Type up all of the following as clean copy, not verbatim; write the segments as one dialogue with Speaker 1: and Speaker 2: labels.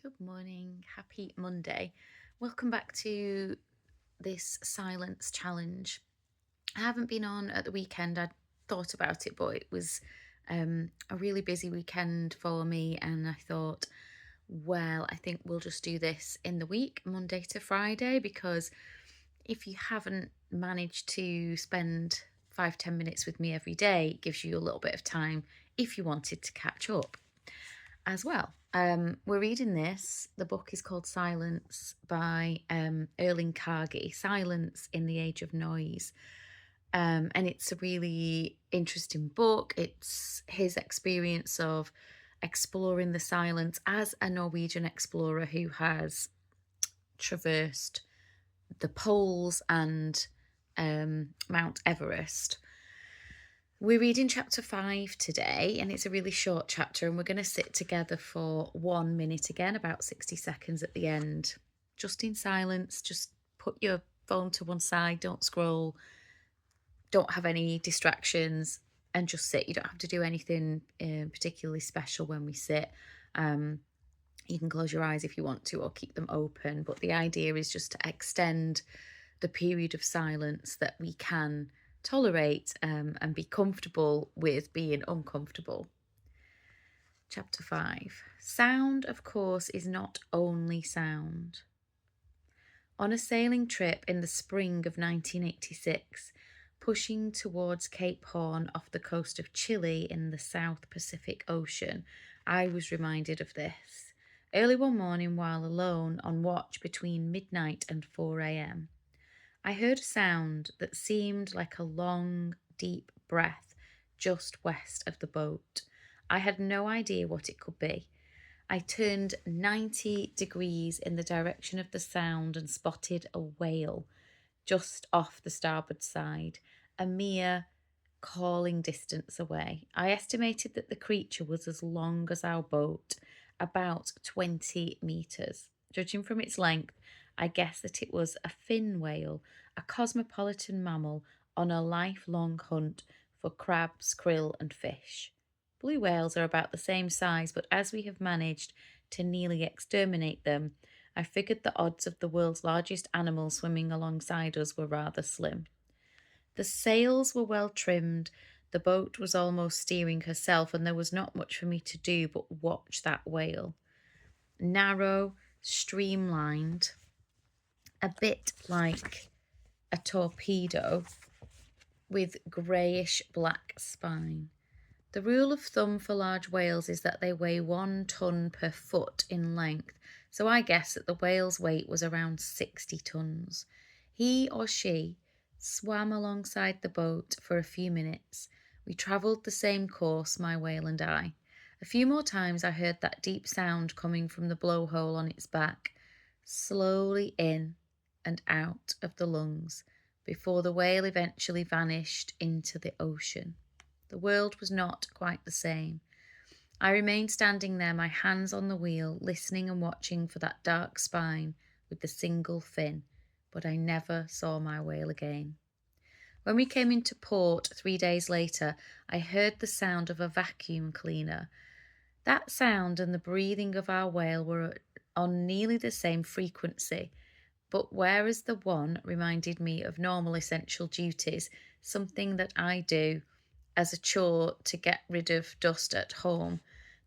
Speaker 1: Good morning. Happy Monday. Welcome back to this silence challenge. I haven't been on at the weekend. I thought about it, but it was a really busy weekend for me, and I thought, well, I think we'll just do this in the week, Monday to Friday, because if you haven't managed to spend 5-10 minutes with me every day, it gives you a little bit of time if you wanted to catch up as well. We're reading this. The book is called Silence by Erling Kagge, Silence in the Age of Noise. And it's a really interesting book. It's his experience of exploring the silence as a Norwegian explorer who has traversed the poles and Mount Everest. We're reading chapter 5 today, and it's a really short chapter, and we're going to sit together for 1 minute again, about 60 seconds at the end, just in silence. Just put your phone to one side, don't scroll, don't have any distractions, and just sit. You don't have to do anything particularly special when we sit. You can close your eyes if you want to, or keep them open, but the idea is just to extend the period of silence that we can tolerate and be comfortable with being uncomfortable. Chapter 5. Sound, of course, is not only sound. On a sailing trip in the spring of 1986, pushing towards Cape Horn off the coast of Chile in the South Pacific Ocean, I was reminded of this. Early one morning, while alone on watch between midnight and 4 a.m., I heard a sound that seemed like a long, deep breath just west of the boat. I had no idea what it could be. I turned 90 degrees in the direction of the sound and spotted a whale just off the starboard side, a mere calling distance away. I estimated that the creature was as long as our boat, about 20 metres. Judging from its length, I guessed that it was a fin whale, a cosmopolitan mammal on a lifelong hunt for crabs, krill, and fish. Blue whales are about the same size, but as we have managed to nearly exterminate them, I figured the odds of the world's largest animal swimming alongside us were rather slim. The sails were well trimmed, the boat was almost steering herself, and there was not much for me to do but watch that whale. Narrow, streamlined, a bit like a torpedo with greyish black spine. The rule of thumb for large whales is that they weigh 1 ton per foot in length, so I guess that the whale's weight was around 60 tons. He or she swam alongside the boat for a few minutes. We travelled the same course, my whale and I. A few more times I heard that deep sound coming from the blowhole on its back, slowly in and out of the lungs, before the whale eventually vanished into the ocean. The world was not quite the same. I remained standing there, my hands on the wheel, listening and watching for that dark spine with the single fin, but I never saw my whale again. When we came into port 3 days later, I heard the sound of a vacuum cleaner. That sound and the breathing of our whale were on nearly the same frequency, but whereas the one reminded me of normal essential duties, something that I do as a chore to get rid of dust at home,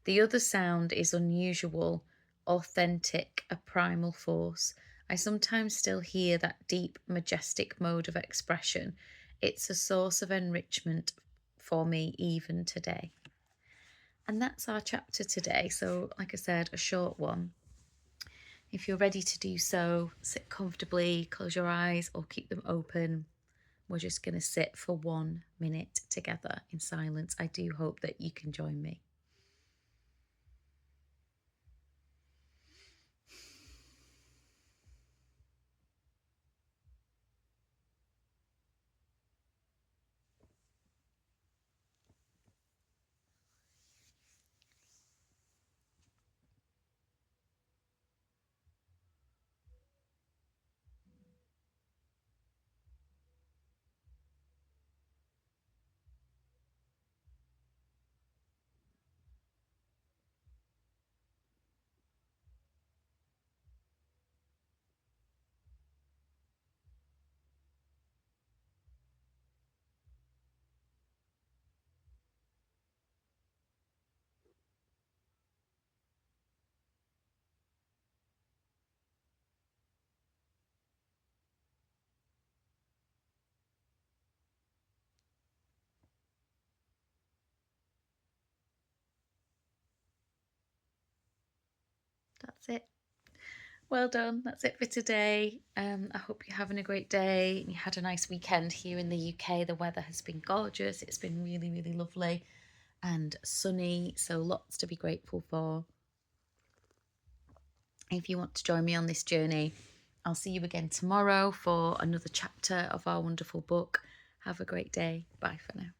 Speaker 1: the other sound is unusual, authentic, a primal force. I sometimes still hear that deep, majestic mode of expression. It's a source of enrichment for me even today. And that's our chapter today. So, like I said, a short one. If you're ready to do so, sit comfortably, close your eyes or keep them open. We're just going to sit for 1 minute together in silence. I do hope that you can join me. that's it. Well done. That's it for today. I hope you're having a great day and you had a nice weekend here in the UK. The weather has been gorgeous. It's been really, really lovely and sunny, so lots to be grateful for. If you want to join me on this journey, I'll see you again tomorrow for another chapter of our wonderful book. Have a great day. Bye for now.